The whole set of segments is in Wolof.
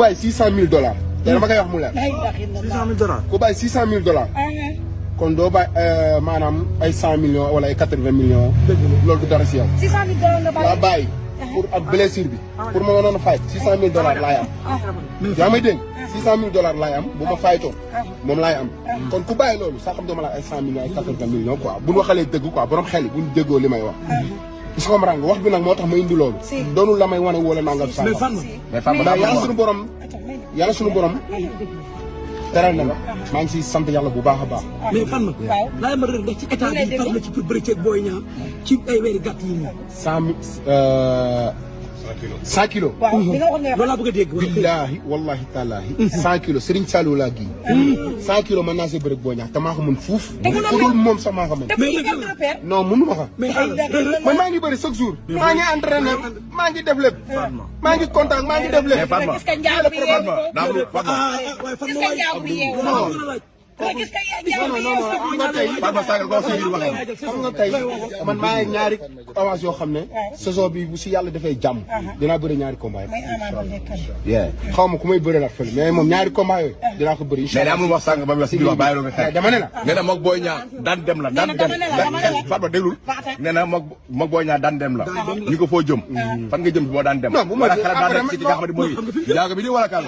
bàyyi $600,000 te dama koy wax mu leer $600,000 ku bàyyi $600,000 kon doo bàyyi maanaam ay 100 millions wala ay 80 millions loolu du dara si yow $600,000 laa bàyyi pour ak blessure bi pour ma mënoon a fay $600,000 laay am yaa may dégg $600,000 laay am bu ma faytoon moom laay am kon ku bàyyi loolu sax xam dama la ay 100 millions ay 80 millions quoi bu ñu waxalee dëgg quoi borom xel yi bu ñu déggoo li may wax is ko marang wax bi nag moo tax ma indi loolu doonul la may wane wala nangam sax mais yàlla suñu borom teral na la maa ngi siy sant yàlla bu baax a baax mais fan ma laay ma rek ndax ci état bi par na ci pour bëri ceeg Boy Niang ci ay weeri gàtt yi nii 100 kilos loolu laa bëgg a dégg billaahi wallahi taalaahi 100 kilos Serigne Saliou laa gii 100 kilos mën naa see bëri Boy Niang te maa ko mën fuuf ku dul moom sax maa ko mën non mënu ma ko man maa ngi bëri chaque jour maa ngi entraîné maa ngi def lépp maa ngi contact maa ngi def lépp xam nga tey man maa ngi ñaari avance yoo xam ne saison bi bu si yàlla defee jàmm dinaa bëri ñaari combat yi xaw ma ku may bëri la fële mais moom ñaari combat yooyu dinaa ko bëri incha allah mais amul wax sànq ba mu wax si biir wax bàyyi nga xel dama ne la nee na moog Boy Niang daan dem la daan dem Fatma déglul nee na moog Boy Niang daan dem la ñu ko foo jëm fan nga jëm boo daan dem bu ma xalaat daan ci nga xamante mooy jaaga bi di wala kan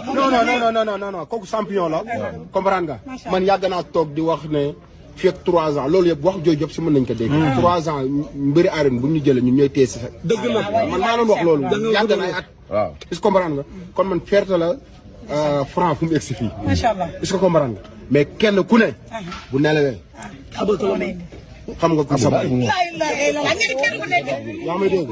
non kooku champion la comprendre nga man yàgg naa toog di wax ne fii ak 3 ans loolu yëpp wax jooju yëpp si mën nañu ko dégg 3 ans mbëri arène bu ñu jëlee ñun ñooy téye si dëgg la man maa doon wax loolu yàgg na ay at waaw est-ce que comprendre nga kon man fierté la Franc fu mu egg si fii macha allah est-ce que comprendre nga mais kenn ku ne bu nelawee xam nga ku sabay yaa may dégg